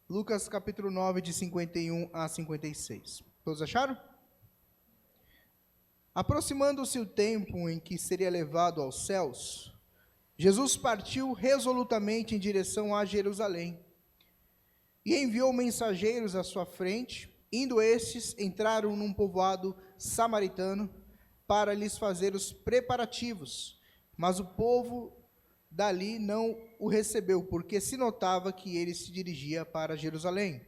Lucas capítulo 9, de 51 a 56. Todos acharam? Aproximando-se o tempo em que seria levado aos céus, Jesus partiu resolutamente em direção a Jerusalém e enviou mensageiros à sua frente. Indo estes, entraram num povoado samaritano para lhes fazer os preparativos, mas o povo dali não o recebeu, porque se notava que ele se dirigia para Jerusalém.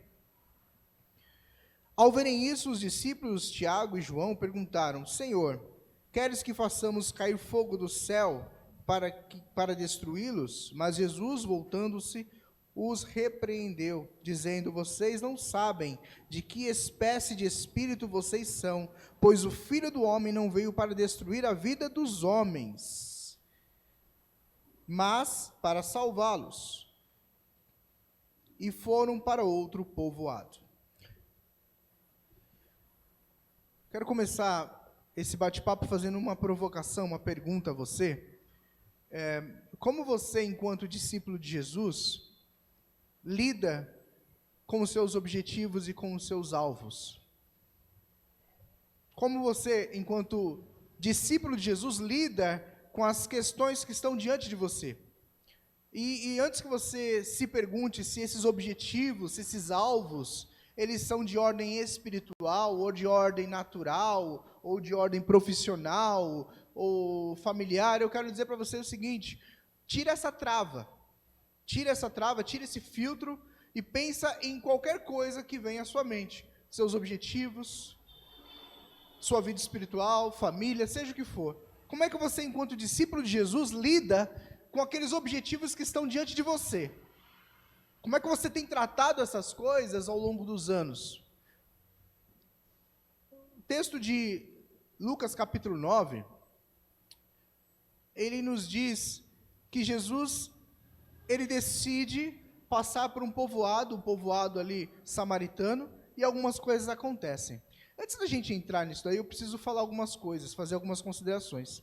Ao verem isso, os discípulos Tiago e João perguntaram: Senhor, queres que façamos cair fogo do céu para destruí-los? Mas Jesus, voltando-se, os repreendeu, dizendo: Vocês não sabem de que espécie de espírito vocês são, pois o Filho do Homem não veio para destruir a vida dos homens, mas para salvá-los. E foram para outro povoado. Quero começar esse bate-papo fazendo uma provocação, uma pergunta a você. Como você, enquanto discípulo de Jesus, lida com os seus objetivos e com os seus alvos? Como você, enquanto discípulo de Jesus, lida com as questões que estão diante de você? E antes que você se pergunte se esses objetivos, se esses alvos, eles são de ordem espiritual, ou de ordem natural, ou de ordem profissional, ou familiar, eu quero dizer para você o seguinte: tira essa trava, tira esse filtro e pensa em qualquer coisa que venha à sua mente, seus objetivos, sua vida espiritual, família, seja o que for. Como é que você, enquanto discípulo de Jesus, lida com aqueles objetivos que estão diante de você? Como é que você tem tratado essas coisas ao longo dos anos? O texto de Lucas capítulo 9, ele nos diz que Jesus, ele decide passar por um povoado ali samaritano, e algumas coisas acontecem. Antes da gente entrar nisso daí, eu preciso falar algumas coisas, fazer algumas considerações.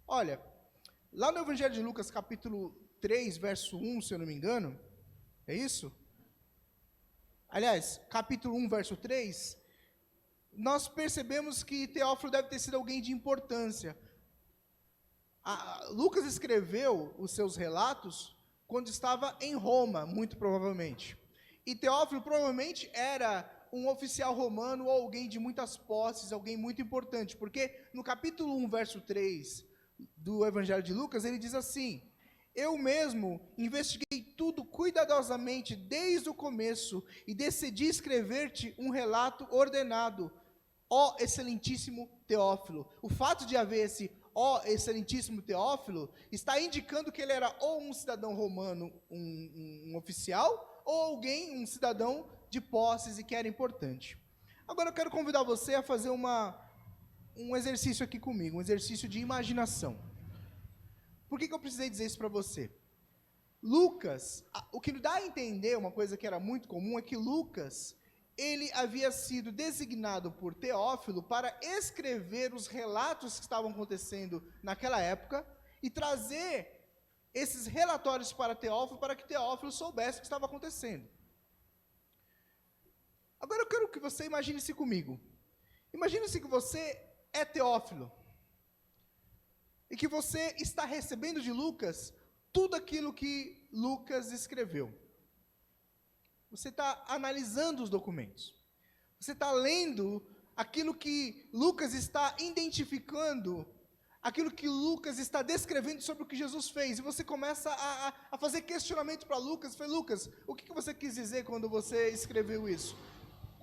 Olha, lá no Evangelho de Lucas capítulo 3, verso 1, se eu não me engano, é isso? Aliás, capítulo 1, verso 3, nós percebemos que Teófilo deve ter sido alguém de importância. Lucas escreveu os seus relatos quando estava em Roma, muito provavelmente. E Teófilo provavelmente era um oficial romano ou alguém de muitas posses, alguém muito importante, porque no capítulo 1, verso 3 do Evangelho de Lucas, ele diz assim: Eu mesmo investiguei tudo cuidadosamente desde o começo e decidi escrever-te um relato ordenado, ó excelentíssimo Teófilo. O fato de haver esse ó excelentíssimo Teófilo está indicando que ele era ou um cidadão romano, um oficial, ou alguém, um cidadão de posses e que era importante. Agora eu quero convidar você a fazer um exercício aqui comigo, um exercício de imaginação. Por que eu precisei dizer isso para você? Lucas, o que dá a entender, uma coisa que era muito comum, é que Lucas, ele havia sido designado por Teófilo para escrever os relatos que estavam acontecendo naquela época e trazer esses relatórios para Teófilo, para que Teófilo soubesse o que estava acontecendo. Agora eu quero que você imagine-se comigo. Imagine-se que você é Teófilo e que você está recebendo de Lucas tudo aquilo que Lucas escreveu. Você está analisando os documentos. Você está lendo aquilo que Lucas está identificando, aquilo que Lucas está descrevendo sobre o que Jesus fez. E você começa a fazer questionamento para Lucas. Foi: Lucas, o que você quis dizer quando você escreveu isso?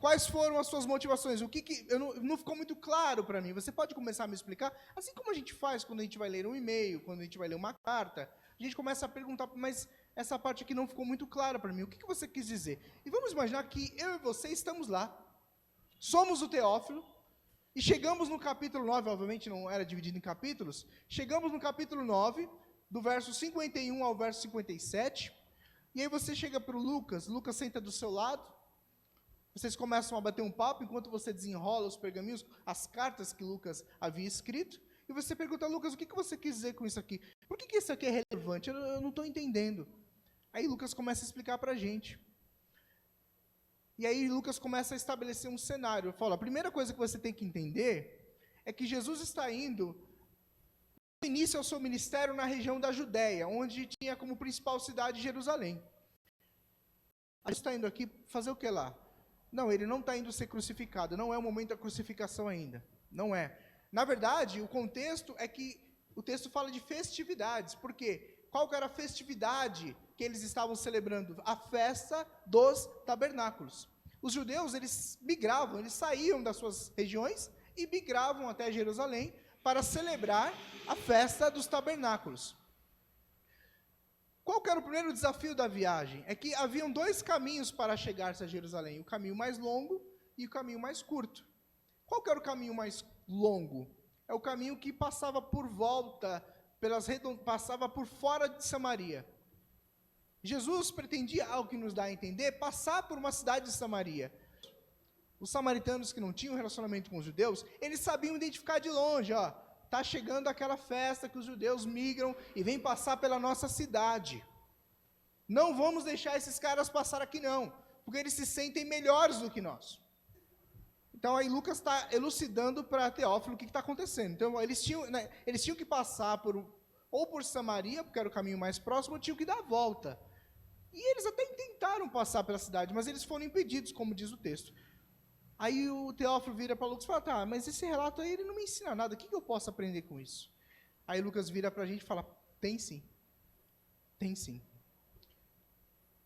Quais foram as suas motivações? Não ficou muito claro para mim. Você pode começar a me explicar? Assim como a gente faz quando a gente vai ler um e-mail, quando a gente vai ler uma carta, a gente começa a perguntar: mas essa parte aqui não ficou muito clara para mim. O que você quis dizer? E vamos imaginar que eu e você estamos lá. Somos o Teófilo. E chegamos no capítulo 9, obviamente não era dividido em capítulos. Chegamos no capítulo 9, do verso 51 ao verso 57. E aí você chega para o Lucas. Lucas senta do seu lado. Vocês começam a bater um papo enquanto você desenrola os pergaminhos, as cartas que Lucas havia escrito. E você pergunta: Lucas, o que você quis dizer com isso aqui? Por que isso aqui é relevante? Eu não estou entendendo. Aí Lucas começa a explicar para a gente. E aí Lucas começa a estabelecer um cenário. Fala, a primeira coisa que você tem que entender é que Jesus está indo no início ao seu ministério na região da Judéia, onde tinha como principal cidade Jerusalém. Jesus está indo aqui fazer o que lá? Não, ele não está indo ser crucificado, não é o momento da crucificação ainda, não é. Na verdade, o contexto é que o texto fala de festividades, por quê? Qual que era a festividade que eles estavam celebrando? A festa dos tabernáculos. Os judeus, eles migravam, eles saíam das suas regiões e migravam até Jerusalém para celebrar a festa dos tabernáculos. Qual que era o primeiro desafio da viagem? É que haviam dois caminhos para chegar-se a Jerusalém, o caminho mais longo e o caminho mais curto. Qual que era o caminho mais longo? É o caminho que passava por volta, passava por fora de Samaria. Jesus pretendia, algo que nos dá a entender, passar por uma cidade de Samaria. Os samaritanos que não tinham relacionamento com os judeus, eles sabiam identificar de longe, está chegando aquela festa que os judeus migram e vêm passar pela nossa cidade. Não vamos deixar esses caras passar aqui não, porque eles se sentem melhores do que nós. Então aí Lucas está elucidando para Teófilo o que está acontecendo. Então eles tinham que passar ou por Samaria, porque era o caminho mais próximo, ou tinham que dar a volta. E eles até tentaram passar pela cidade, mas eles foram impedidos, como diz o texto. Aí o Teófilo vira para Lucas e fala, tá, mas esse relato aí ele não me ensina nada, o que eu posso aprender com isso? Aí Lucas vira para a gente e fala, tem sim. Tem sim.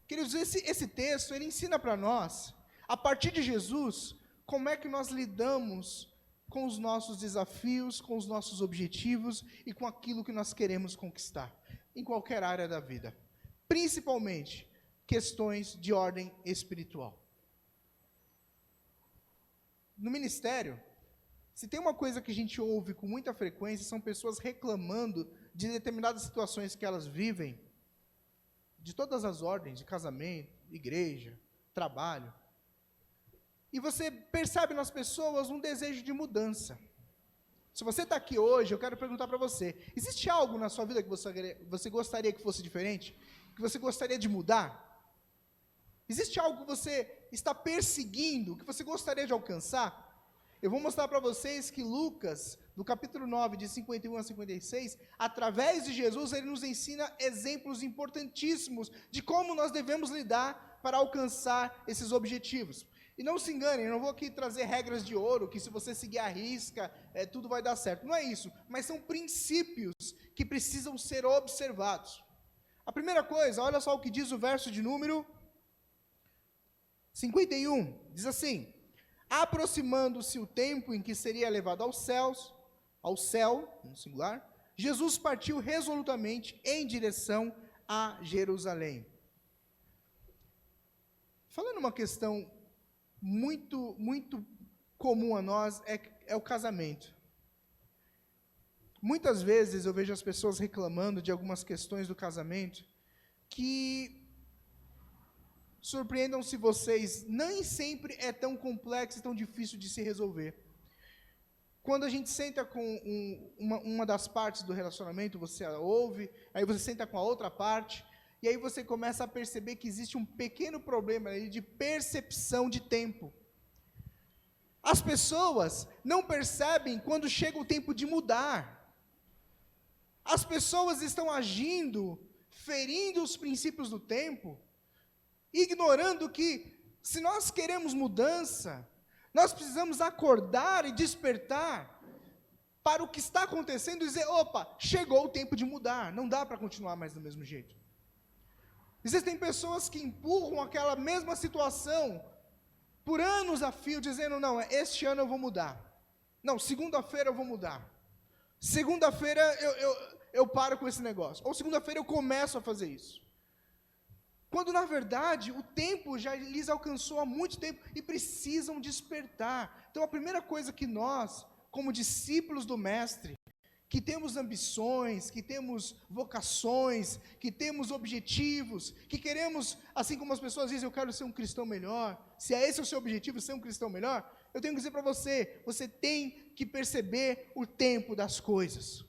Queridos, esse texto, ele ensina para nós, a partir de Jesus, como é que nós lidamos com os nossos desafios, com os nossos objetivos e com aquilo que nós queremos conquistar, em qualquer área da vida. Principalmente, questões de ordem espiritual. No ministério, se tem uma coisa que a gente ouve com muita frequência, são pessoas reclamando de determinadas situações que elas vivem, de todas as ordens, de casamento, igreja, trabalho. E você percebe nas pessoas um desejo de mudança. Se você está aqui hoje, eu quero perguntar para você, existe algo na sua vida que você gostaria que fosse diferente? Que você gostaria de mudar? Existe algo que você está perseguindo, que você gostaria de alcançar? Eu vou mostrar para vocês que Lucas, no capítulo 9, de 51 a 56, através de Jesus, ele nos ensina exemplos importantíssimos de como nós devemos lidar para alcançar esses objetivos. E não se enganem, eu não vou aqui trazer regras de ouro, que se você seguir a risca, tudo vai dar certo. Não é isso, mas são princípios que precisam ser observados. A primeira coisa, olha só o que diz o verso de número 51, diz assim, aproximando-se o tempo em que seria levado ao céu, no singular, Jesus partiu resolutamente em direção a Jerusalém. Falando uma questão muito, muito comum a nós, é o casamento. Muitas vezes eu vejo as pessoas reclamando de algumas questões do casamento, que, surpreendam-se vocês, nem sempre é tão complexo e tão difícil de se resolver. Quando a gente senta com uma das partes do relacionamento, você a ouve, aí você senta com a outra parte, e aí você começa a perceber que existe um pequeno problema aí de percepção de tempo. As pessoas não percebem quando chega o tempo de mudar. As pessoas estão agindo, ferindo os princípios do tempo, ignorando que, se nós queremos mudança, nós precisamos acordar e despertar para o que está acontecendo e dizer, opa, chegou o tempo de mudar, não dá para continuar mais do mesmo jeito. Existem pessoas que empurram aquela mesma situação por anos a fio, dizendo, não, este ano eu vou mudar. Não, segunda-feira eu vou mudar. Segunda-feira eu paro com esse negócio. Ou segunda-feira eu começo a fazer isso. Quando, na verdade, o tempo já lhes alcançou há muito tempo e precisam despertar. Então, a primeira coisa que nós, como discípulos do Mestre, que temos ambições, que temos vocações, que temos objetivos, que queremos, assim como as pessoas dizem, eu quero ser um cristão melhor, se é esse o seu objetivo, ser um cristão melhor, eu tenho que dizer para você, você tem que perceber o tempo das coisas.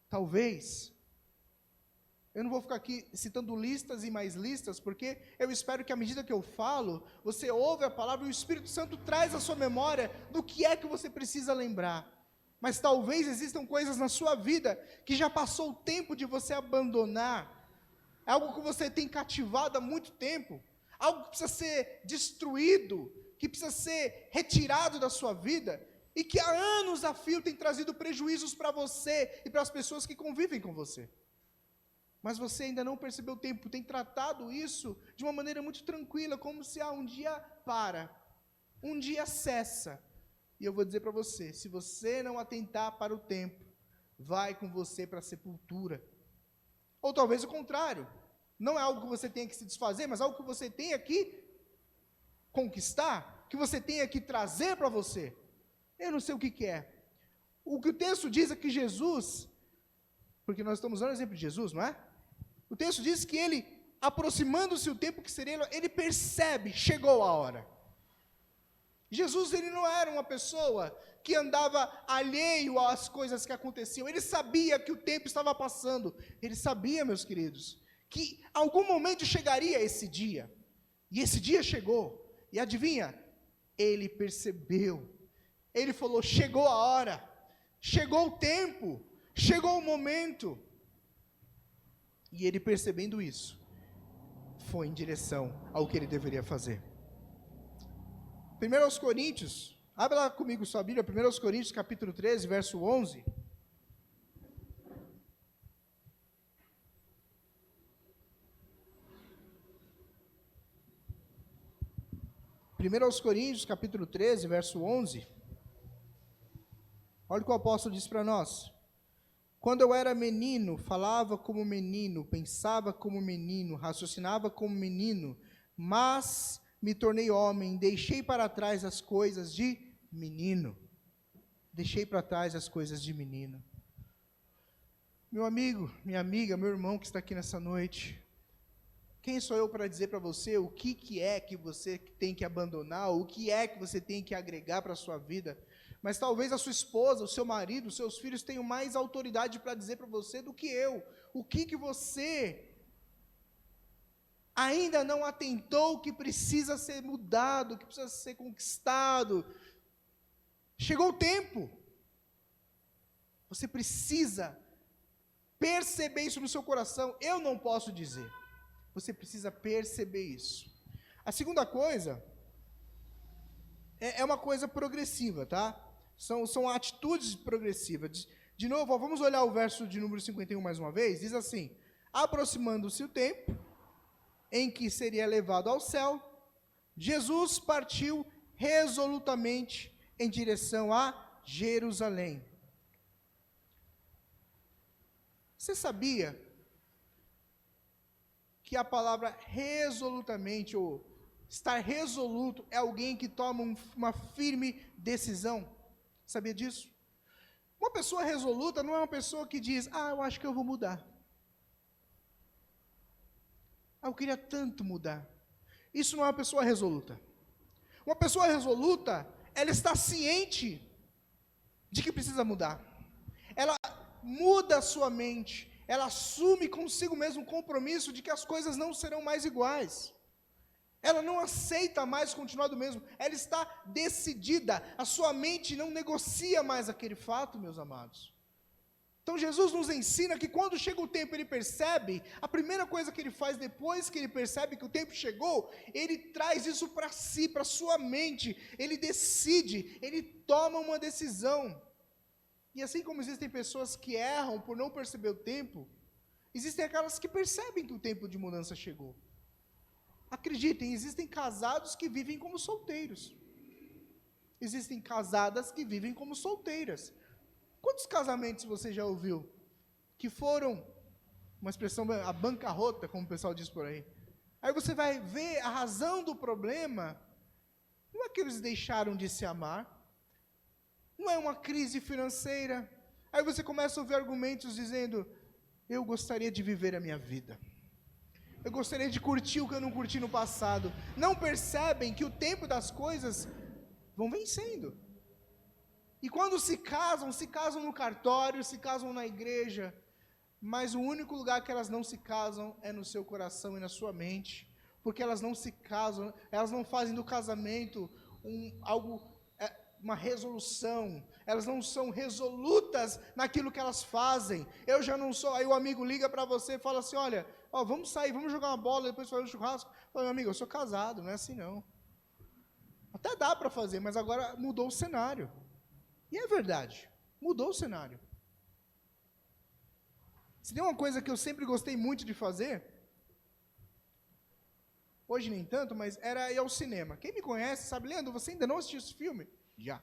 Talvez Eu não vou ficar aqui citando listas e mais listas, porque eu espero que à medida que eu falo, você ouve a palavra e o Espírito Santo traz à sua memória do que é que você precisa lembrar. Mas talvez existam coisas na sua vida que já passou o tempo de você abandonar. É algo que você tem cativado há muito tempo. Algo que precisa ser destruído, que precisa ser retirado da sua vida. E que há anos a fio tem trazido prejuízos para você e para as pessoas que convivem com você. Mas você ainda não percebeu o tempo, tem tratado isso de uma maneira muito tranquila, como se um dia para, um dia cessa. E eu vou dizer para você, se você não atentar para o tempo, vai com você para a sepultura. Ou talvez o contrário, não é algo que você tenha que se desfazer, mas algo que você tenha que conquistar, que você tenha que trazer para você. Eu não sei o que é. O que o texto diz é que Jesus, porque nós estamos usando o exemplo de Jesus, não é? O texto diz que ele, aproximando-se o tempo que seria, ele percebe, chegou a hora. Jesus, ele não era uma pessoa que andava alheio às coisas que aconteciam, ele sabia que o tempo estava passando, ele sabia, meus queridos, que algum momento chegaria esse dia, e esse dia chegou, e adivinha? Ele percebeu, ele falou, chegou a hora, chegou o tempo, chegou o momento, e ele percebendo isso, foi em direção ao que ele deveria fazer. 1 Coríntios, abre lá comigo sua Bíblia, 1 Coríntios capítulo 13, verso 11. Aos Coríntios capítulo 13, verso 11. Olha o que o apóstolo diz para nós. Quando eu era menino, falava como menino, pensava como menino, raciocinava como menino, mas me tornei homem, deixei para trás as coisas de menino. Deixei para trás as coisas de menino. Meu amigo, minha amiga, meu irmão que está aqui nessa noite, quem sou eu para dizer para você o que é que você tem que abandonar, o que é que você tem que agregar para a sua vida? Mas talvez a sua esposa, o seu marido, os seus filhos tenham mais autoridade para dizer para você do que eu. O que você ainda não atentou que precisa ser mudado, que precisa ser conquistado. Chegou o tempo. Você precisa perceber isso no seu coração. Eu não posso dizer. Você precisa perceber isso. A segunda coisa é uma coisa progressiva, tá? São atitudes progressivas. De novo, vamos olhar o verso de número 51 mais uma vez. Diz assim: aproximando-se o tempo em que seria levado ao céu, Jesus partiu resolutamente em direção a Jerusalém. Você sabia que a palavra resolutamente, ou estar resoluto, é alguém que toma uma firme decisão? Sabia disso? Uma pessoa resoluta não é uma pessoa que diz, eu acho que eu vou mudar. Eu queria tanto mudar. Isso não é uma pessoa resoluta. Uma pessoa resoluta, ela está ciente de que precisa mudar. Ela muda a sua mente. Ela assume consigo mesmo o compromisso de que as coisas não serão mais iguais. Ela não aceita mais continuar do mesmo. Ela está decidida. A sua mente não negocia mais aquele fato, meus amados. Então Jesus nos ensina que quando chega o tempo, ele percebe, a primeira coisa que ele faz depois que ele percebe que o tempo chegou, ele traz isso para si, para sua mente, ele decide, ele toma uma decisão. E assim como existem pessoas que erram por não perceber o tempo, existem aquelas que percebem que o tempo de mudança chegou. Acreditem, existem casados que vivem como solteiros. Existem casadas que vivem como solteiras. Quantos casamentos você já ouviu que foram, uma expressão, a bancarrota, como o pessoal diz por aí? Aí você vai ver a razão do problema, não é que eles deixaram de se amar, não é uma crise financeira. Aí você começa a ouvir argumentos dizendo, eu gostaria de viver a minha vida. Eu gostaria de curtir o que eu não curti no passado. Não percebem que o tempo das coisas vão vencendo. E quando se casam no cartório, se casam na igreja, mas o único lugar que elas não se casam é no seu coração e na sua mente, porque elas não se casam, elas não fazem do casamento uma resolução, elas não são resolutas naquilo que elas fazem. Eu já não sou. Aí o amigo liga para você e fala assim: olha, vamos sair, vamos jogar uma bola, depois fazer um churrasco. Fala, meu amigo, eu sou casado, não é assim não. Até dá para fazer, mas agora mudou o cenário. E é verdade, mudou o cenário. Se tem uma coisa que eu sempre gostei muito de fazer, hoje nem tanto, mas era ir ao cinema. Quem me conhece sabe, Leandro, você ainda não assistiu esse filme? Já.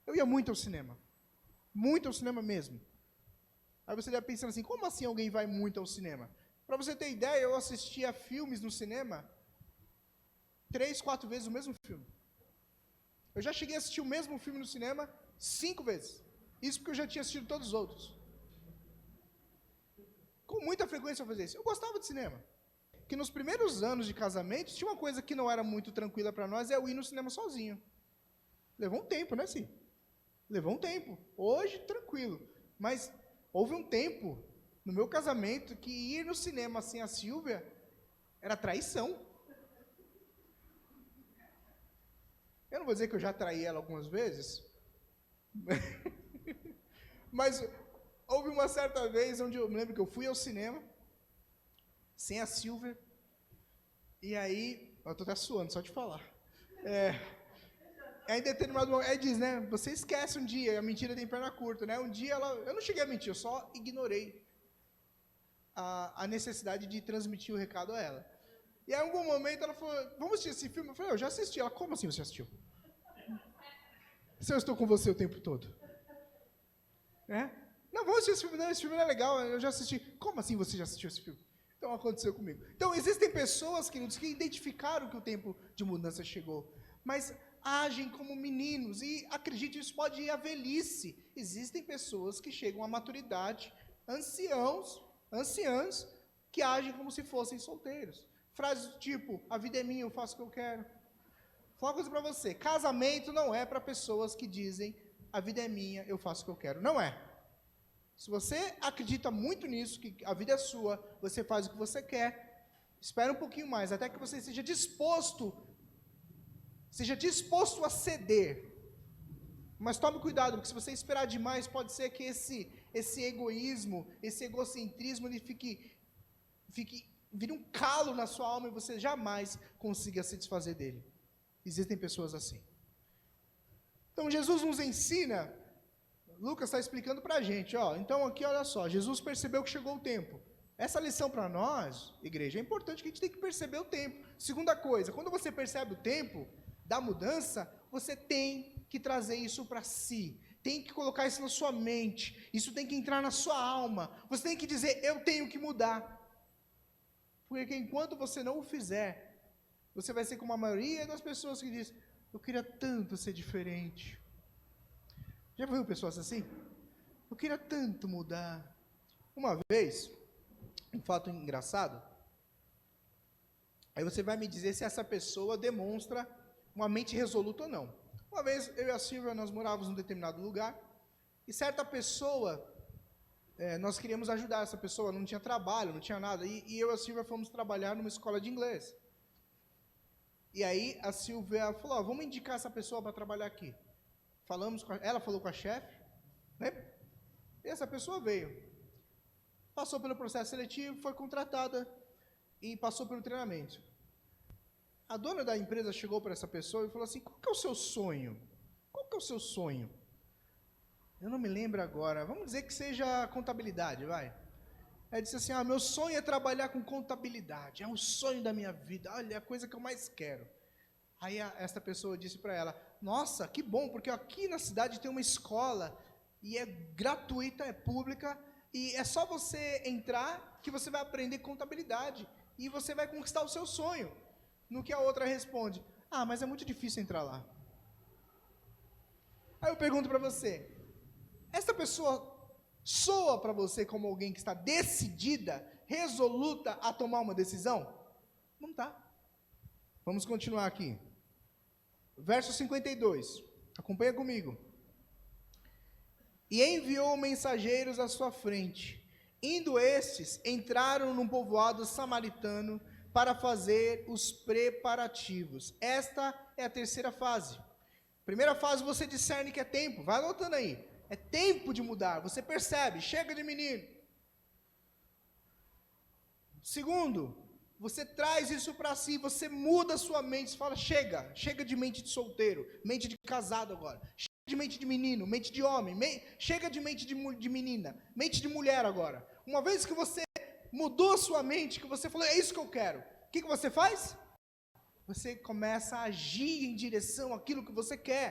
Eu ia muito ao cinema mesmo. Aí você deve pensando assim, como assim alguém vai muito ao cinema? Para você ter ideia, eu assistia filmes no cinema 3, 4 vezes o mesmo filme. Eu já cheguei a assistir o mesmo filme no cinema 5 vezes. Isso porque eu já tinha assistido todos os outros. Com muita frequência eu fazia isso. Eu gostava de cinema. Que nos primeiros anos de casamento, tinha uma coisa que não era muito tranquila para nós, é eu ir no cinema sozinho. Levou um tempo, né, sim? Levou um tempo. Hoje, tranquilo. Mas houve um tempo no meu casamento que ir no cinema sem a Silvia era traição. Eu não vou dizer que eu já traí ela algumas vezes, mas houve uma certa vez onde eu me lembro que eu fui ao cinema sem a Silvia, e aí, eu estou até suando só de falar. Aí em determinado momento, aí diz, né, você esquece um dia, a mentira tem perna curta, né, um dia eu não cheguei a mentir, eu só ignorei a necessidade de transmitir o recado a ela. E aí em algum momento ela falou, vamos assistir esse filme? Eu falei, eu já assisti. Ela, como assim você assistiu? Se eu estou com você o tempo todo? Não, vamos assistir esse filme, não, esse filme não é legal, eu já assisti. Como assim você já assistiu esse filme? Então aconteceu comigo. Então existem pessoas, queridos, que identificaram que o tempo de mudança chegou, mas agem como meninos, e acredite, isso pode ir à velhice. Existem pessoas que chegam à maturidade, anciãs, que agem como se fossem solteiros. Frases do tipo, a vida é minha, eu faço o que eu quero. Vou falar uma coisa para você, casamento não é para pessoas que dizem, a vida é minha, eu faço o que eu quero. Não é. Se você acredita muito nisso, que a vida é sua, você faz o que você quer, espera um pouquinho mais, até que você seja disposto a ceder. Mas tome cuidado, porque se você esperar demais, pode ser que esse egoísmo, esse egocentrismo, ele vire um calo na sua alma e você jamais consiga se desfazer dele. Existem pessoas assim. Então Jesus nos ensina, Lucas está explicando para a gente, então aqui olha só, Jesus percebeu que chegou o tempo. Essa lição para nós, igreja, é importante que a gente tem que perceber o tempo. Segunda coisa, quando você percebe o tempo da mudança, você tem que trazer isso para si, tem que colocar isso na sua mente, isso tem que entrar na sua alma, você tem que dizer, eu tenho que mudar. Porque enquanto você não o fizer, você vai ser como a maioria das pessoas que diz, eu queria tanto ser diferente. Já viu pessoas assim? Eu queria tanto mudar. Uma vez, um fato engraçado, aí você vai me dizer se essa pessoa demonstra uma mente resoluta ou não. Uma vez, eu e a Silvia, nós morávamos num determinado lugar, e certa pessoa, nós queríamos ajudar essa pessoa, não tinha trabalho, não tinha nada, e eu e a Silvia fomos trabalhar numa escola de inglês. E aí a Silvia falou, vamos indicar essa pessoa para trabalhar aqui. Ela falou com a chefe, né? E essa pessoa veio. Passou pelo processo seletivo, foi contratada e passou pelo treinamento. A dona da empresa chegou para essa pessoa e falou assim, qual que é o seu sonho? Qual que é o seu sonho? Eu não me lembro agora, vamos dizer que seja contabilidade, vai. Ela disse assim, meu sonho é trabalhar com contabilidade, é o sonho da minha vida, olha, é a coisa que eu mais quero. Aí essa pessoa disse para ela, nossa, que bom, porque aqui na cidade tem uma escola, e é gratuita, é pública, e é só você entrar que você vai aprender contabilidade, e você vai conquistar o seu sonho. No que a outra responde, mas é muito difícil entrar lá. Aí eu pergunto para você, essa pessoa soa para você como alguém que está decidida, resoluta a tomar uma decisão? Não está. Vamos continuar aqui. Verso 52, acompanha comigo. E enviou mensageiros à sua frente, Indo estes, entraram num povoado samaritano para fazer os preparativos. Esta é a terceira fase. Primeira fase, você discerne que é tempo. Vai anotando aí. É tempo de mudar. Você percebe. Chega de menino. Segundo, você traz isso para si. Você muda a sua mente. Você fala, chega. Chega de mente de solteiro. Mente de casado agora. Chega de mente de menino. Mente de homem. Chega de mente de menina. Mente de mulher agora. Uma vez que você mudou a sua mente, que você falou, é isso que eu quero. O que você faz? Você começa a agir em direção àquilo que você quer.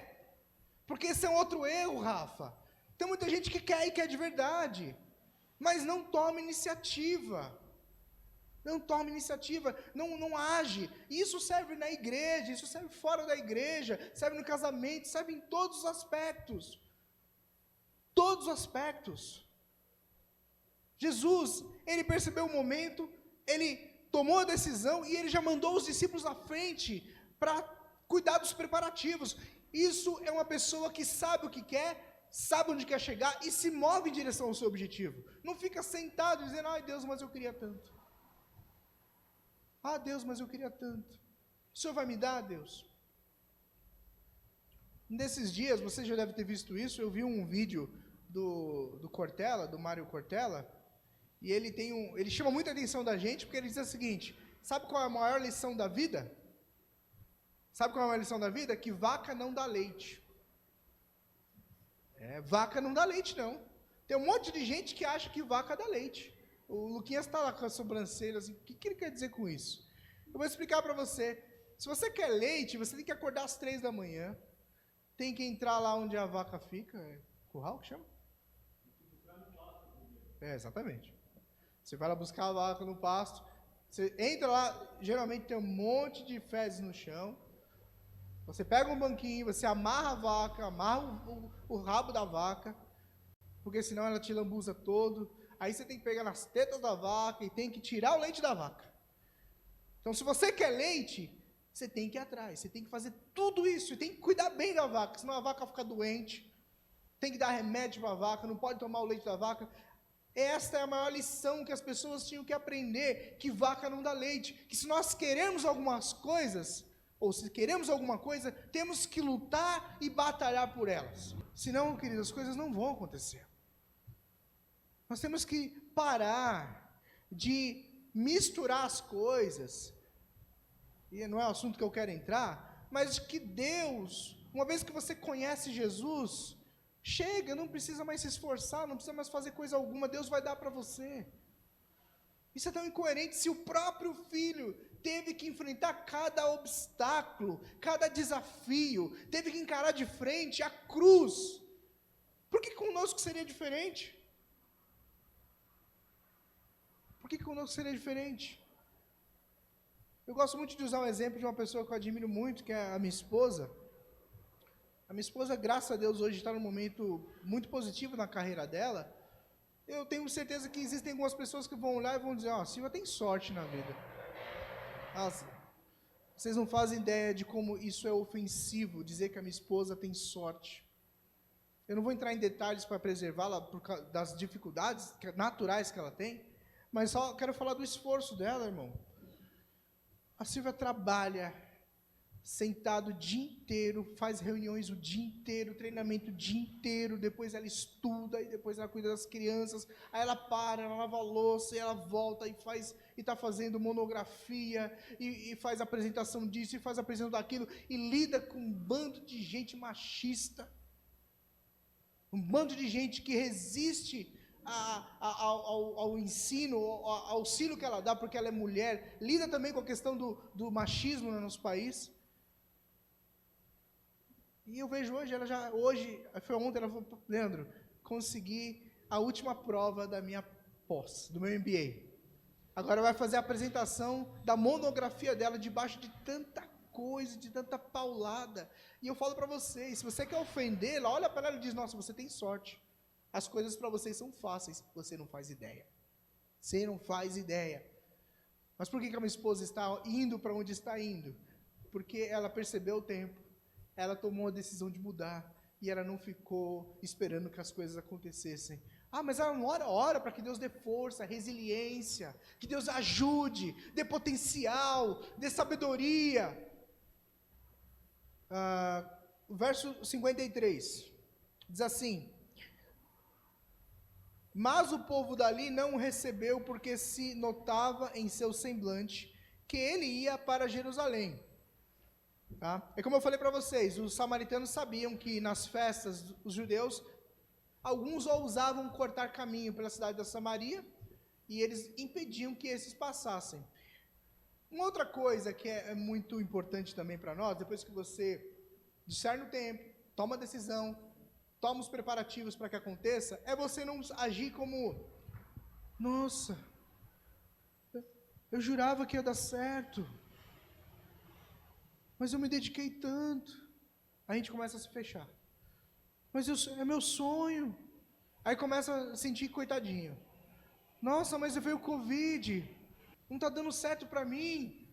Porque esse é um outro erro, Rafa. Tem muita gente que quer e quer de verdade, mas não toma iniciativa. Não toma iniciativa, não age. Isso serve na igreja, isso serve fora da igreja, serve no casamento, serve em todos os aspectos. Todos os aspectos. Jesus, ele percebeu o momento, ele tomou a decisão e ele já mandou os discípulos à frente para cuidar dos preparativos. Isso é uma pessoa que sabe o que quer, sabe onde quer chegar e se move em direção ao seu objetivo. Não fica sentado dizendo, ai Deus, mas eu queria tanto. Ah Deus, mas eu queria tanto. O Senhor vai me dar, Deus? Nesses dias, você já deve ter visto isso, eu vi um vídeo do Cortella, do Mário Cortella, e ele chama muita atenção da gente, porque ele diz o seguinte, sabe qual é a maior lição da vida? Sabe qual é a maior lição da vida? Que vaca não dá leite. Vaca não dá leite, não. Tem um monte de gente que acha que vaca dá leite. O Luquinhas está lá com as sobrancelhas, assim, o que ele quer dizer com isso? Eu vou explicar para você. Se você quer leite, você tem que acordar às 3 da manhã, tem que entrar lá onde a vaca fica, curral que chama? Exatamente. Você vai lá buscar a vaca no pasto, você entra lá, geralmente tem um monte de fezes no chão, você pega um banquinho, você amarra a vaca, amarra o rabo da vaca, porque senão ela te lambuza todo, aí você tem que pegar nas tetas da vaca e tem que tirar o leite da vaca. Então se você quer leite, você tem que ir atrás, você tem que fazer tudo isso, e tem que cuidar bem da vaca, senão a vaca fica doente, tem que dar remédio para a vaca, não pode tomar o leite da vaca. Esta é a maior lição que as pessoas tinham que aprender, que vaca não dá leite, que se nós queremos algumas coisas, ou se queremos alguma coisa, temos que lutar e batalhar por elas. Senão, queridos, as coisas não vão acontecer. Nós temos que parar de misturar as coisas, e não é o assunto que eu quero entrar, mas que Deus, uma vez que você conhece Jesus, chega, não precisa mais se esforçar, não precisa mais fazer coisa alguma, Deus vai dar para você. Isso é tão incoerente, se o próprio Filho teve que enfrentar cada obstáculo, cada desafio, teve que encarar de frente a cruz, por que conosco seria diferente? Por que conosco seria diferente? Eu gosto muito de usar um exemplo de uma pessoa que eu admiro muito, que é a minha esposa. A minha esposa, graças a Deus, hoje está num momento muito positivo na carreira dela. Eu tenho certeza que existem algumas pessoas que vão olhar e vão dizer, ó, Silvia tem sorte na vida. Nossa, vocês não fazem ideia de como isso é ofensivo, dizer que a minha esposa tem sorte. Eu não vou entrar em detalhes para preservá-la por causa das dificuldades naturais que ela tem, mas só quero falar do esforço dela, irmão. A Silvia trabalha sentado o dia inteiro, faz reuniões o dia inteiro, treinamento o dia inteiro, depois ela estuda, e depois ela cuida das crianças, aí ela para, ela lava a louça, e ela volta e faz, e está fazendo monografia, e faz apresentação disso, e faz apresentação daquilo, e lida com um bando de gente machista, um bando de gente que resiste ao ensino, ao auxílio que ela dá, porque ela é mulher, lida também com a questão do machismo no nosso país. E eu vejo hoje, foi ontem, ela falou, Leandro, consegui a última prova da minha pós, do meu MBA. Agora vai fazer a apresentação da monografia dela, debaixo de tanta coisa, de tanta paulada. E eu falo para vocês, se você quer ofendê-la, olha para ela e diz, nossa, você tem sorte. As coisas para vocês são fáceis, você não faz ideia. Você não faz ideia. Mas por que a minha esposa está indo para onde está indo? Porque ela percebeu o tempo. Ela tomou a decisão de mudar, e ela não ficou esperando que as coisas acontecessem. Ah, mas ela não ora para que Deus dê força, resiliência, que Deus ajude, dê potencial, dê sabedoria. O verso 53 diz assim: mas o povo dali não o recebeu, porque se notava em seu semblante que ele ia para Jerusalém. Tá? É como eu falei para vocês, os samaritanos sabiam que nas festas os judeus, alguns ousavam cortar caminho pela cidade da Samaria, e eles impediam que esses passassem. Uma outra coisa que é muito importante também para nós, depois que você discerne o tempo, toma a decisão, toma os preparativos para que aconteça, é você não agir como, nossa, eu jurava que ia dar certo, mas eu me dediquei tanto. A gente começa a se fechar. Mas é meu sonho. Aí começa a sentir coitadinho. Nossa, mas veio o Covid, não está dando certo para mim.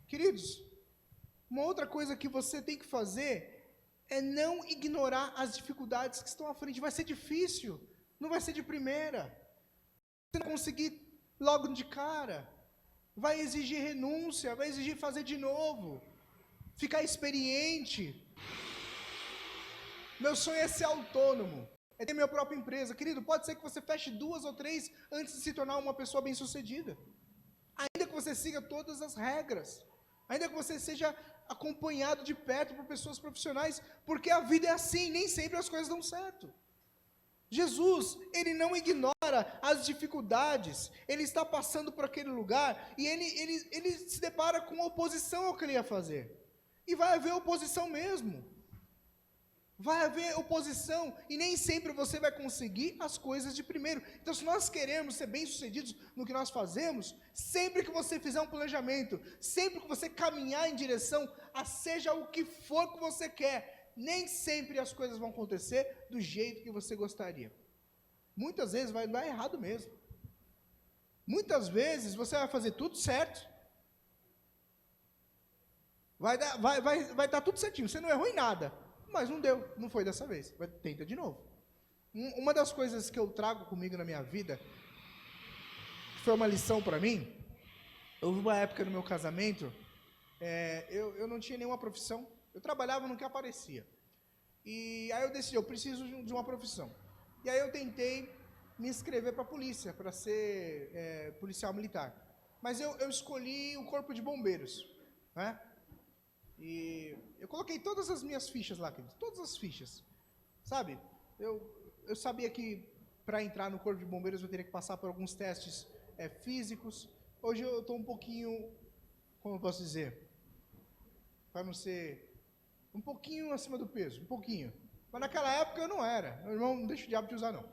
Queridos, uma outra coisa que você tem que fazer é não ignorar as dificuldades que estão à frente. Vai ser difícil, não vai ser de primeira. Você não conseguir logo de cara. Vai exigir renúncia, vai exigir fazer de novo. Ficar experiente. Meu sonho é ser autônomo. É ter minha própria empresa. Querido, pode ser que você feche 2 ou 3 antes de se tornar uma pessoa bem-sucedida. Ainda que você siga todas as regras. Ainda que você seja acompanhado de perto por pessoas profissionais. Porque a vida é assim, nem sempre as coisas dão certo. Jesus, ele não ignora as dificuldades. Ele está passando por aquele lugar e ele se depara com oposição ao que ele ia fazer. E vai haver oposição mesmo. Vai haver oposição e nem sempre você vai conseguir as coisas de primeiro. Então, se nós queremos ser bem-sucedidos no que nós fazemos, sempre que você fizer um planejamento, sempre que você caminhar em direção a seja o que for que você quer, nem sempre as coisas vão acontecer do jeito que você gostaria. Muitas vezes vai dar errado mesmo. Muitas vezes você vai fazer tudo certo. Vai dar tudo certinho, você não errou em nada. Mas não deu, não foi dessa vez. Tenta de novo. Uma das coisas que eu trago comigo na minha vida, que foi uma lição para mim, houve uma época no meu casamento, eu não tinha nenhuma profissão, eu trabalhava no que aparecia. E aí eu decidi, eu preciso de uma profissão. E aí eu tentei me inscrever para a polícia, para ser policial militar. Mas eu escolhi o corpo de bombeiros, né? E eu coloquei todas as minhas fichas lá, queridos, todas as fichas, sabe? Eu sabia que para entrar no corpo de bombeiros eu teria que passar por alguns testes físicos. Hoje eu estou um pouquinho, como eu posso dizer, para não ser, um pouquinho acima do peso, um pouquinho. Mas naquela época eu não era. Meu irmão, não deixa o diabo te usar não.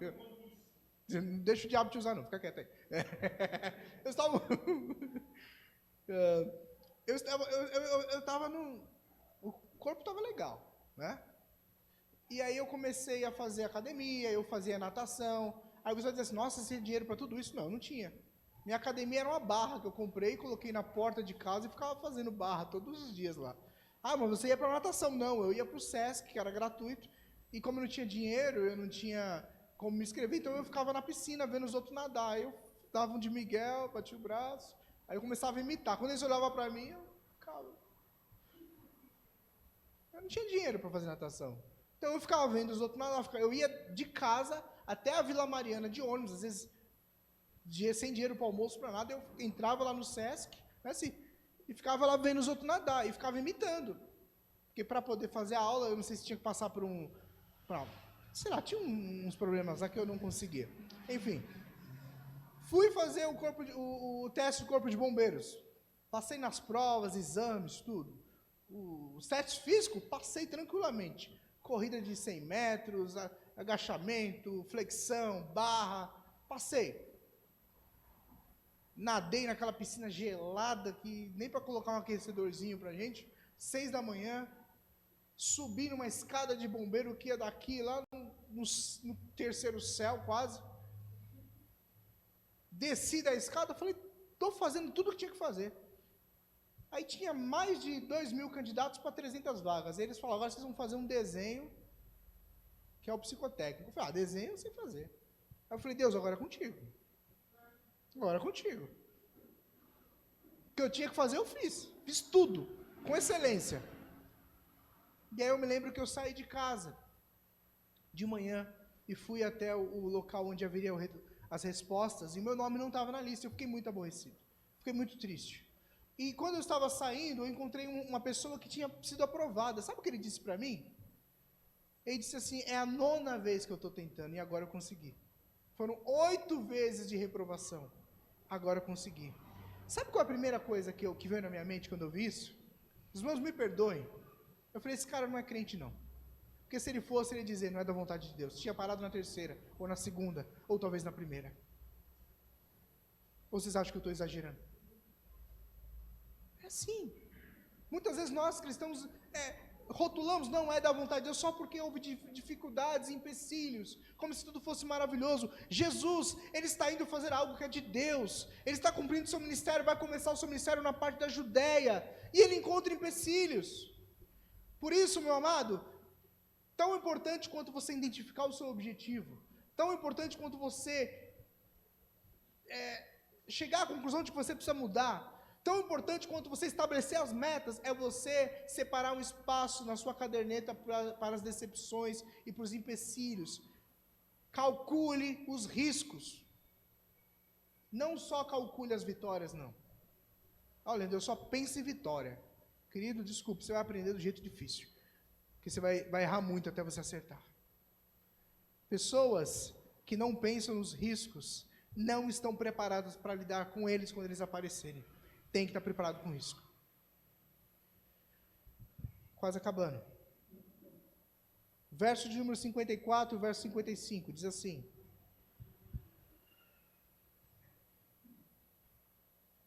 Não deixa o diabo te usar não, fica quieto aí. Eu estava... Eu estava o corpo estava legal, né? E aí eu comecei a fazer academia, eu fazia natação. Aí você vai dizer assim, nossa, você tem dinheiro para tudo isso? Não, eu não tinha. Minha academia era uma barra que eu comprei, coloquei na porta de casa e ficava fazendo barra todos os dias lá. Ah, mas você ia para natação? Não, eu ia para o Sesc, que era gratuito. E como eu não tinha dinheiro, eu não tinha como me inscrever, então eu ficava na piscina vendo os outros nadar. Aí eu dava um de Miguel, batia o braço. Aí eu começava a imitar. Quando eles olhavam para mim, eu ficava... Eu não tinha dinheiro para fazer natação. Então eu ficava vendo os outros nadar. Eu ia de casa até a Vila Mariana de ônibus, às vezes sem dinheiro para almoço, para nada. Eu entrava lá no Sesc, né, assim, e ficava lá vendo os outros nadar. E ficava imitando. Porque para poder fazer a aula, eu não sei se tinha que passar por sei lá, tinha uns problemas lá que eu não conseguia. Enfim... Fui fazer o teste do corpo de bombeiros. Passei nas provas, exames, tudo. Os testes físicos, passei tranquilamente. Corrida de 100 metros, agachamento, flexão, barra, passei. Nadei naquela piscina gelada, que nem para colocar um aquecedorzinho pra gente. 6 da manhã, subi numa escada de bombeiro que ia daqui, lá no terceiro céu, quase. Desci da escada, falei, estou fazendo tudo o que tinha que fazer. Aí tinha mais de 2.000 candidatos para 300 vagas. Aí eles falaram, agora vocês vão fazer um desenho, que é o psicotécnico. Eu falei, desenho eu sei fazer. Aí eu falei, Deus, agora é contigo. Agora é contigo. O que eu tinha que fazer, eu fiz. Fiz tudo, com excelência. E aí eu me lembro que eu saí de casa, de manhã, e fui até o local onde haveria as respostas, e meu nome não estava na lista. Eu fiquei muito aborrecido. Fiquei muito triste. E quando eu estava saindo, eu encontrei uma pessoa que tinha sido aprovada. Sabe o que ele disse para mim? Ele disse assim, é a 9ª vez que eu estou tentando, e agora eu consegui. Foram 8 vezes de reprovação. Agora eu consegui. Sabe qual é a primeira coisa que veio na minha mente quando eu vi isso? Os meus me perdoem. Eu falei, esse cara não é crente não. Porque se ele fosse, ele ia dizer, não é da vontade de Deus. Tinha parado na 3ª, ou na 2ª, ou talvez na 1ª. Ou vocês acham que eu estou exagerando? É assim. Muitas vezes nós cristãos rotulamos, não é da vontade de Deus, só porque houve dificuldades, empecilhos, como se tudo fosse maravilhoso. Jesus, ele está indo fazer algo que é de Deus. Ele está cumprindo seu ministério, vai começar o seu ministério na parte da Judéia, e ele encontra empecilhos. Por isso, meu amado, tão importante quanto você identificar o seu objetivo, tão importante quanto você chegar à conclusão de que você precisa mudar, tão importante quanto você estabelecer as metas, é você separar um espaço na sua caderneta para as decepções e para os empecilhos. Calcule os riscos. Não só calcule as vitórias, não. Olha, eu só penso em vitória. Querido, desculpe, você vai aprender do jeito difícil. Porque você vai errar muito até você acertar. Pessoas que não pensam nos riscos, não estão preparadas para lidar com eles quando eles aparecerem. Tem que estar preparado com risco. Quase acabando. Verso de número 54, verso 55, diz assim.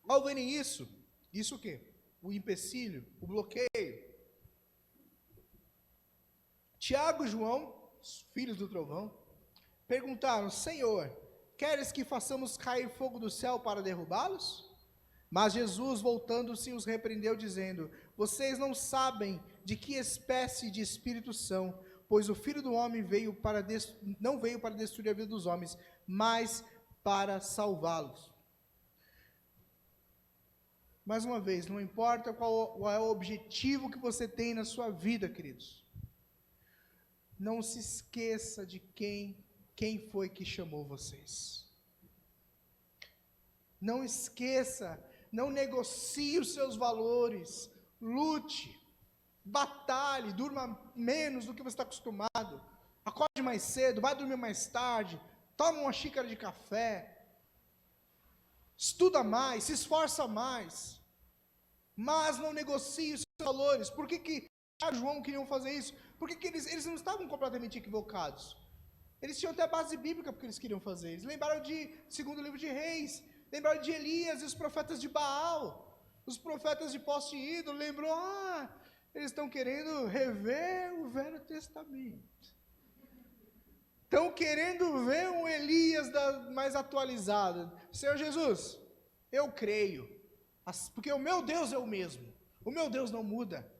Ao verem isso o quê? O empecilho, o bloqueio. Tiago e João, os filhos do trovão, perguntaram, Senhor, queres que façamos cair fogo do céu para derrubá-los? Mas Jesus, voltando-se, os repreendeu, dizendo, vocês não sabem de que espécie de espírito são, pois o Filho do Homem não veio para destruir a vida dos homens, mas para salvá-los. Mais uma vez, não importa qual é o objetivo que você tem na sua vida, queridos. Não se esqueça de quem foi que chamou vocês. Não esqueça, não negocie os seus valores, lute, batalhe, durma menos do que você está acostumado, acorde mais cedo, vai dormir mais tarde, toma uma xícara de café, estuda mais, se esforça mais, mas não negocie os seus valores. Por que João queriam fazer isso? Porque eles não estavam completamente equivocados. Eles tinham até base bíblica porque eles queriam fazer. Eles lembraram de 2º livro de Reis, lembraram de Elias e os profetas de Baal, os profetas de poste ídolo, lembrou, eles estão querendo rever o Velho Testamento. Estão querendo ver um Elias mais atualizado. Senhor Jesus, eu creio, porque o meu Deus é o mesmo, o meu Deus não muda.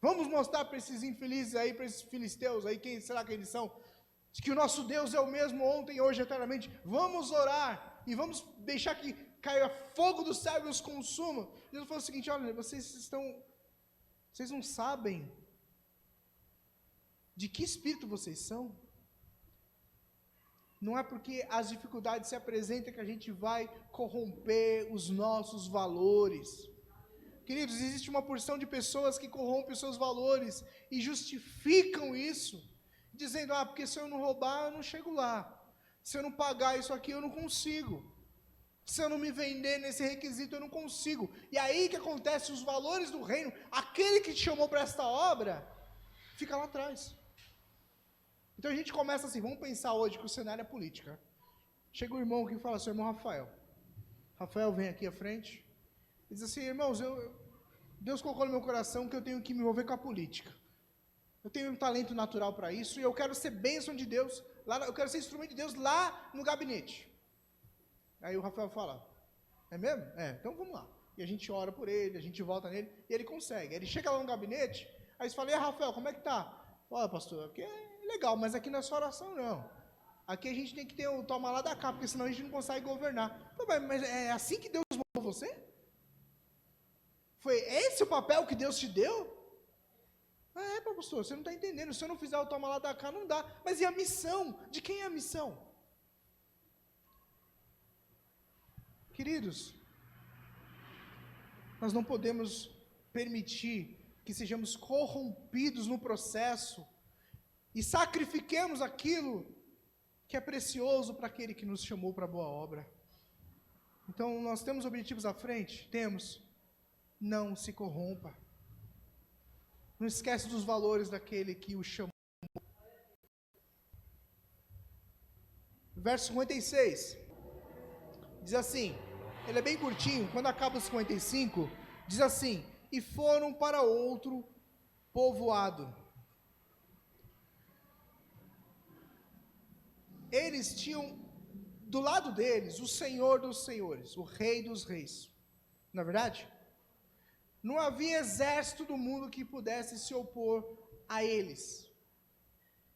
Vamos mostrar para esses infelizes aí, para esses filisteus aí, quem será que eles são? Que o nosso Deus é o mesmo ontem, hoje, eternamente. Vamos orar e vamos deixar que caia fogo do céu e os consuma. Jesus falou o seguinte, olha, vocês não sabem de que espírito vocês são? Não é porque as dificuldades se apresentam que a gente vai corromper os nossos valores. Queridos, existe uma porção de pessoas que corrompem os seus valores e justificam isso, dizendo, porque se eu não roubar, eu não chego lá. Se eu não pagar isso aqui, eu não consigo. Se eu não me vender nesse requisito, eu não consigo. E aí que acontece, os valores do reino, aquele que te chamou para esta obra, fica lá atrás. Então a gente começa assim, vamos pensar hoje que o cenário é política. Chega o irmão aqui e fala, seu irmão Rafael. Rafael vem aqui à frente e diz assim, irmãos, Deus colocou no meu coração que eu tenho que me envolver com a política. Eu tenho um talento natural para isso e eu quero ser bênção de Deus, eu quero ser instrumento de Deus lá no gabinete. Aí o Rafael fala, é mesmo? Então vamos lá. E a gente ora por ele, a gente volta nele, e ele consegue. Ele chega lá no gabinete, aí você fala, e Rafael, como é que tá? Olha, pastor, aqui é legal, mas aqui não é só oração, não. aqui a gente tem que ter o toma lá da cá, porque senão a gente não consegue governar. Mas é assim que Deus mandou você? Foi esse o papel que Deus te deu? Pastor, você não está entendendo. Se eu não fizer o toma lá da cá, não dá. Mas e a missão? De quem é a missão? Queridos, nós não podemos permitir que sejamos corrompidos no processo e sacrifiquemos aquilo que é precioso para aquele que nos chamou para a boa obra. Então, nós temos objetivos à frente? Temos. Não se corrompa. Não esquece dos valores daquele que o chamou. Verso 56. Diz assim, ele é bem curtinho, quando acaba os 55, diz assim, e foram para outro povoado. Eles tinham do lado deles o Senhor dos senhores, o Rei dos reis. Não é verdade? Não havia exército do mundo que pudesse se opor a eles,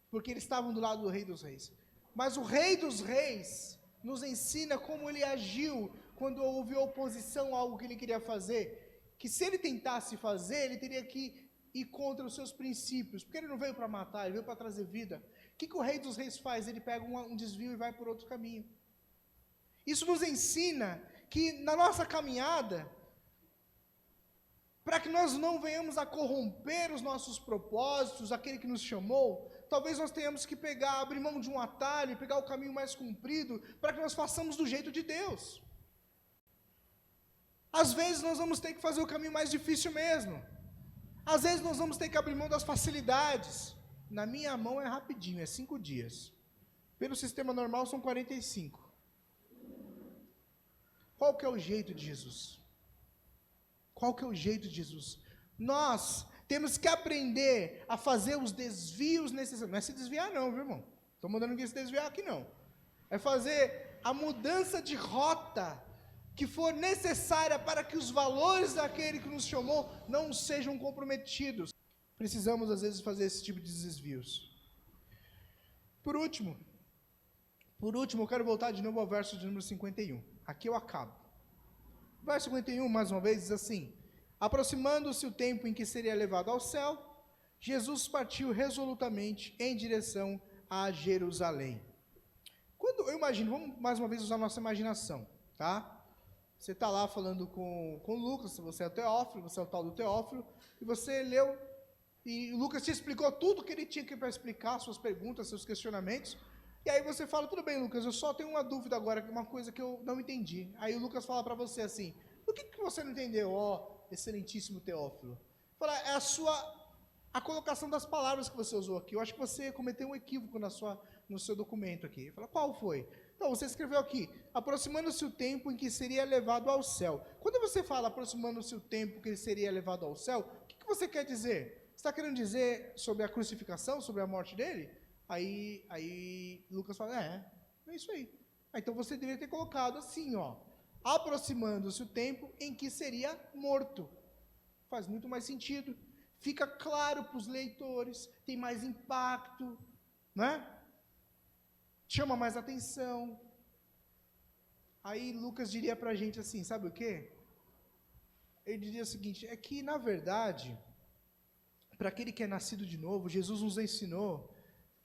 porque eles estavam do lado do Rei dos reis. Mas o Rei dos reis nos ensina como ele agiu quando houve oposição a algo que ele queria fazer, que se ele tentasse fazer, ele teria que ir contra os seus princípios, porque ele não veio para matar, ele veio para trazer vida. O que o Rei dos reis faz? Ele pega um desvio e vai por outro caminho. Isso nos ensina que na nossa caminhada, para que nós não venhamos a corromper os nossos propósitos, aquele que nos chamou, talvez nós tenhamos que abrir mão de um atalho e pegar o caminho mais comprido, para que nós façamos do jeito de Deus. Às vezes nós vamos ter que fazer o caminho mais difícil mesmo. Às vezes nós vamos ter que abrir mão das facilidades. Na minha mão é rapidinho, é 5 dias. Pelo sistema normal são 45. Qual que é o jeito de Jesus? Qual que é o jeito de Jesus? Nós temos que aprender a fazer os desvios necessários. Não é se desviar não, viu, irmão? Estou mandando ninguém se desviar aqui não. É fazer a mudança de rota que for necessária para que os valores daquele que nos chamou não sejam comprometidos. Precisamos, às vezes, fazer esse tipo de desvios. Por último, eu quero voltar de novo ao verso de número 51. Aqui eu acabo. Verso 51, mais uma vez, diz assim, aproximando-se o tempo em que seria levado ao céu, Jesus partiu resolutamente em direção a Jerusalém. Quando eu imagino, vamos mais uma vez usar nossa imaginação, tá? Você está lá falando com Lucas, você é o Teófilo, você é o tal do Teófilo, e você leu, e o Lucas te explicou tudo que ele tinha para explicar, suas perguntas, seus questionamentos, e aí você fala, tudo bem, Lucas, eu só tenho uma dúvida agora, uma coisa que eu não entendi. Aí o Lucas fala para você assim, o que você não entendeu, excelentíssimo Teófilo? Fala, é a colocação das palavras que você usou aqui. Eu acho que você cometeu um equívoco no seu documento aqui. Fala, qual foi? Então, você escreveu aqui, aproximando-se o tempo em que seria levado ao céu. Quando você fala aproximando-se o tempo que ele seria levado ao céu, o que você quer dizer? Você está querendo dizer sobre a crucificação, sobre a morte dele? Aí Lucas fala, é isso aí. Então você deveria ter colocado assim, aproximando-se o tempo em que seria morto. Faz muito mais sentido. Fica claro para os leitores, tem mais impacto, né? Chama mais atenção. Aí Lucas diria para a gente assim, sabe o quê? Ele diria o seguinte, é que na verdade, para aquele que é nascido de novo, Jesus nos ensinou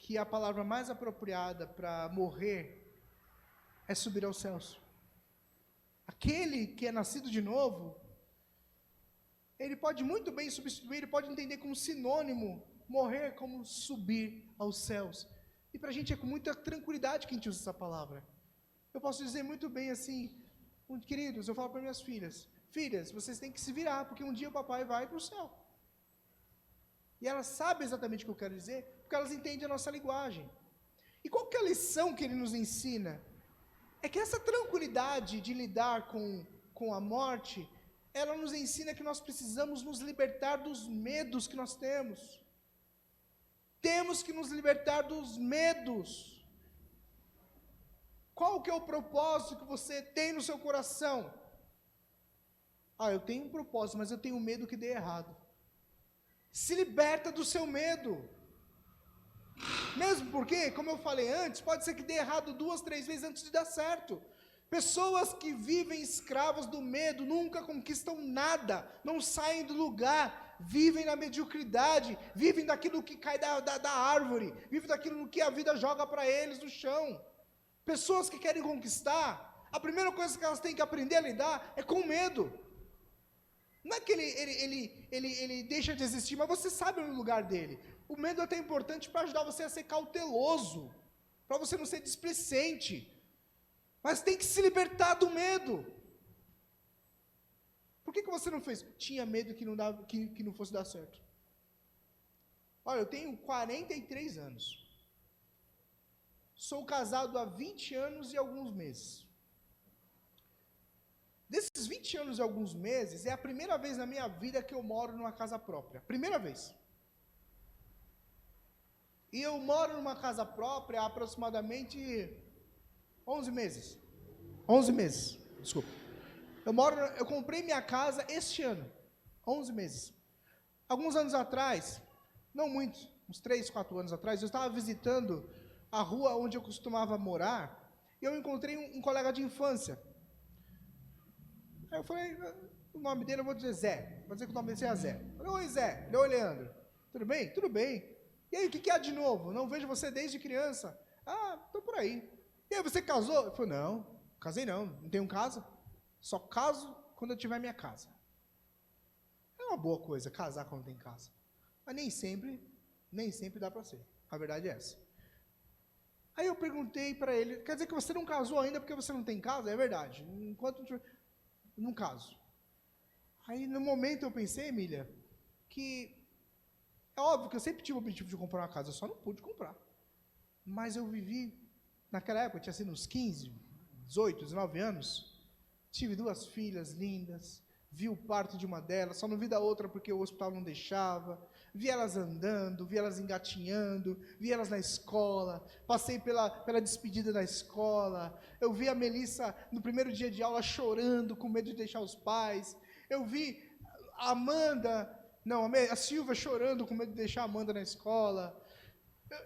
que a palavra mais apropriada para morrer é subir aos céus. Aquele que é nascido de novo, ele pode muito bem substituir, ele pode entender como sinônimo, morrer como subir aos céus. E para a gente é com muita tranquilidade que a gente usa essa palavra. Eu posso dizer muito bem assim, queridos, eu falo para minhas filhas, vocês têm que se virar, porque um dia o papai vai para o céu. E elas sabem exatamente o que eu quero dizer, porque elas entendem a nossa linguagem. E qual que é a lição que ele nos ensina? É que essa tranquilidade de lidar com a morte, ela nos ensina que nós precisamos nos libertar dos medos que nós temos. Temos que nos libertar dos medos. Qual que é o propósito que você tem no seu coração? Eu tenho um propósito, mas eu tenho medo que dê errado. Se liberta do seu medo. Mesmo porque, como eu falei antes, pode ser que dê errado 2, 3 vezes antes de dar certo. Pessoas que vivem escravas do medo nunca conquistam nada, não saem do lugar, vivem na mediocridade, vivem daquilo que cai da árvore, vivem daquilo que a vida joga para eles no chão. Pessoas que querem conquistar, a primeira coisa que elas têm que aprender a lidar é com medo. Não é que ele deixa de existir, mas você sabe o lugar dele. O medo é até importante para ajudar você a ser cauteloso, para você não ser displicente. Mas tem que se libertar do medo. Por que você não fez? Tinha medo que não fosse dar certo. Olha, eu tenho 43 anos. Sou casado há 20 anos e alguns meses. Desses 20 anos e alguns meses, é a primeira vez na minha vida que eu moro numa casa própria. Primeira vez. E eu moro numa casa própria há aproximadamente 11 meses. 11 meses, desculpa. Eu comprei minha casa este ano. 11 meses. Alguns anos atrás, não muito, uns 3, 4 anos atrás, eu estava visitando a rua onde eu costumava morar, e eu encontrei um colega de infância. Aí eu falei, o nome dele eu vou dizer Zé. Vou dizer que o nome dele é Zé. Eu falei, oi Zé, oi Leandro. Tudo bem? Tudo bem. E aí, o que há de novo? Não vejo você desde criança. Ah, estou por aí. E aí, você casou? Eu falei, não, casei não tenho casa. Só caso quando eu tiver minha casa. É uma boa coisa casar quando tem casa. Mas nem sempre dá para ser. A verdade é essa. Aí eu perguntei para ele, quer dizer que você não casou ainda porque você não tem casa? É verdade. Enquanto não caso. Aí no momento eu pensei, Emília, que é óbvio que eu sempre tive o objetivo de comprar uma casa, eu só não pude comprar. Mas eu vivi, naquela época, tinha sido uns 15, 18, 19 anos, tive 2 filhas lindas, vi o parto de uma delas, só não vi da outra porque o hospital não deixava, vi elas andando, vi elas engatinhando, vi elas na escola, passei pela despedida da escola, eu vi a Melissa no primeiro dia de aula chorando, com medo de deixar os pais, eu vi a Amanda, não, a Silvia chorando com medo de deixar a Amanda na escola,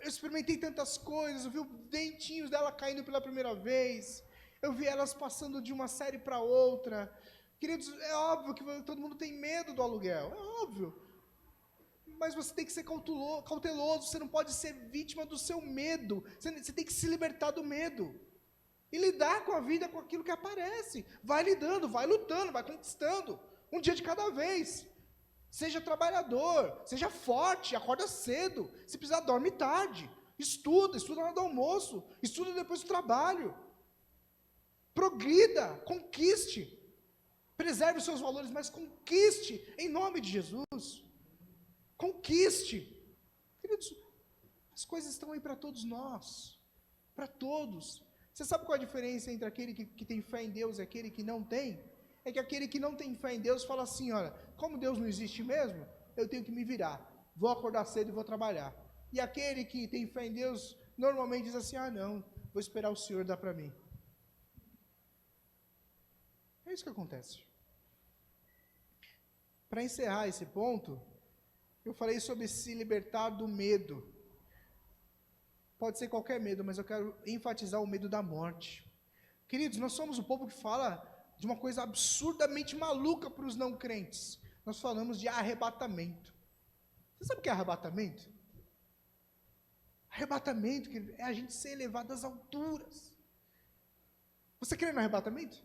eu experimentei tantas coisas, eu vi os dentinhos dela caindo pela primeira vez, eu vi elas passando de uma série para outra. Queridos, é óbvio que todo mundo tem medo do aluguel, é óbvio. Mas você tem que ser cauteloso, você não pode ser vítima do seu medo, você tem que se libertar do medo. E lidar com a vida, com aquilo que aparece. Vai lidando, vai lutando, vai conquistando. Um dia de cada vez. Seja trabalhador, seja forte, acorda cedo. Se precisar, dorme tarde. Estuda na hora do almoço, estuda depois do trabalho. Progrida, conquiste. Preserve os seus valores, mas conquiste em nome de Jesus. Conquiste. Queridos, as coisas estão aí para todos nós. Para todos. Você sabe qual é a diferença entre aquele que tem fé em Deus e aquele que não tem? É que aquele que não tem fé em Deus fala assim, olha, como Deus não existe mesmo, eu tenho que me virar. Vou acordar cedo e vou trabalhar. E aquele que tem fé em Deus, normalmente diz assim, não, vou esperar o Senhor dar para mim. É isso que acontece. Para encerrar esse ponto, eu falei sobre se libertar do medo. Pode ser qualquer medo, mas eu quero enfatizar o medo da morte. Queridos, nós somos o povo que fala de uma coisa absurdamente maluca para os não crentes. Nós falamos de arrebatamento. Você sabe o que é arrebatamento? Arrebatamento, querido, é a gente ser elevado às alturas. Você crê no arrebatamento?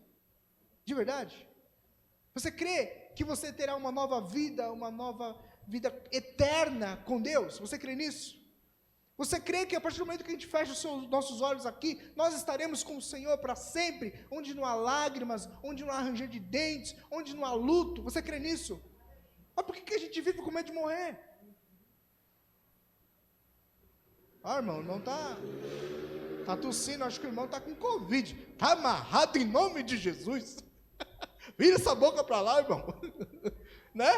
De verdade? Você crê que você terá uma nova vida eterna com Deus? Você crê nisso? Você crê que a partir do momento que a gente fecha os nossos olhos aqui, nós estaremos com o Senhor para sempre, onde não há lágrimas, onde não há ranger de dentes, onde não há luto? Você crê nisso? Mas por que a gente vive com medo de morrer? Irmão, o irmão tá tossindo, acho que o irmão está com Covid. Está amarrado em nome de Jesus. Vira essa boca para lá, irmão. Né?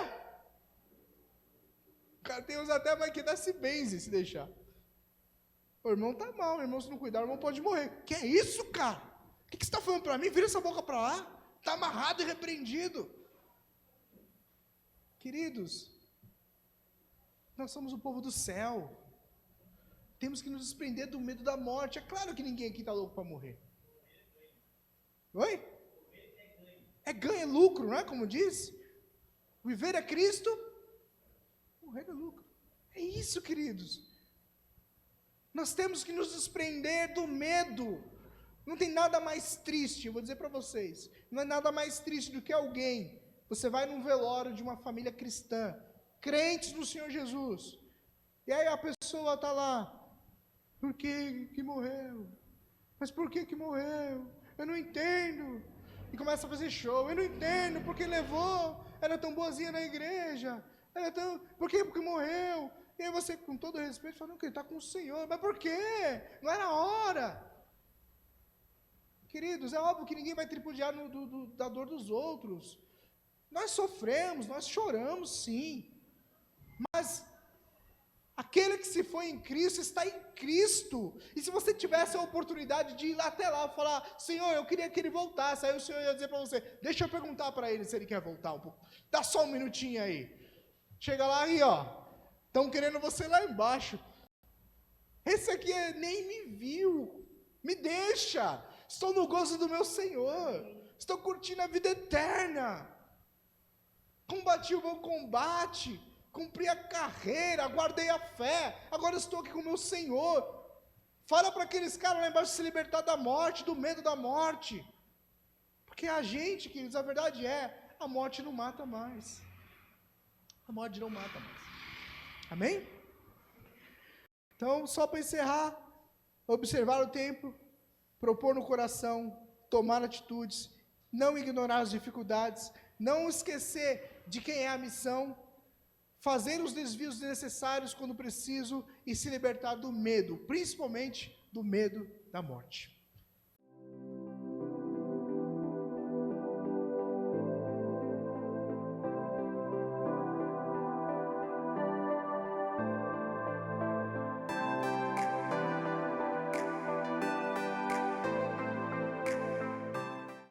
O cara tem uns até mais que dá se benze se deixar. O irmão tá mal, o irmão se não cuidar, o irmão pode morrer. Que é isso, cara? O que você está falando para mim? Vira essa boca para lá. Está amarrado e repreendido. Queridos, nós somos o povo do céu. Temos que nos desprender do medo da morte. É claro que ninguém aqui está louco para morrer. Oi? É ganho, é lucro, não é como diz? Viver é Cristo, morrer é lucro. É isso, queridos. Nós temos que nos desprender do medo. Não tem nada mais triste, eu vou dizer para vocês, não é nada mais triste do que alguém, você vai num velório de uma família cristã, crentes no Senhor Jesus, e aí a pessoa está lá, por que morreu? Mas por que morreu? Eu não entendo. E começa a fazer show, eu não entendo, porque levou, era tão boazinha na igreja, por que morreu? E aí você, com todo respeito, fala, não, que ele está com o Senhor, mas por quê? Não era a hora. Queridos, é óbvio que ninguém vai tripudiar da dor dos outros. Nós sofremos, nós choramos, sim. Mas aquele que se foi em Cristo, está em Cristo. E se você tivesse a oportunidade de ir lá até lá e falar, Senhor, eu queria que ele voltasse. Aí o Senhor ia dizer para você, deixa eu perguntar para ele se ele quer voltar um pouco. Dá só um minutinho aí. Chega lá e estão querendo você lá embaixo. Esse aqui nem me viu. Me deixa. Estou no gozo do meu Senhor. Estou curtindo a vida eterna. Combati o bom combate. Cumpri a carreira. Guardei a fé. Agora estou aqui com o meu Senhor. Fala para aqueles caras lá embaixo se libertar da morte, do medo da morte. Porque a gente, queridos, a verdade é, a morte não mata mais. A morte não mata mais. Amém? Então, só para encerrar, observar o tempo, propor no coração, tomar atitudes, não ignorar as dificuldades, não esquecer de quem é a missão, fazer os desvios necessários quando preciso e se libertar do medo, principalmente do medo da morte.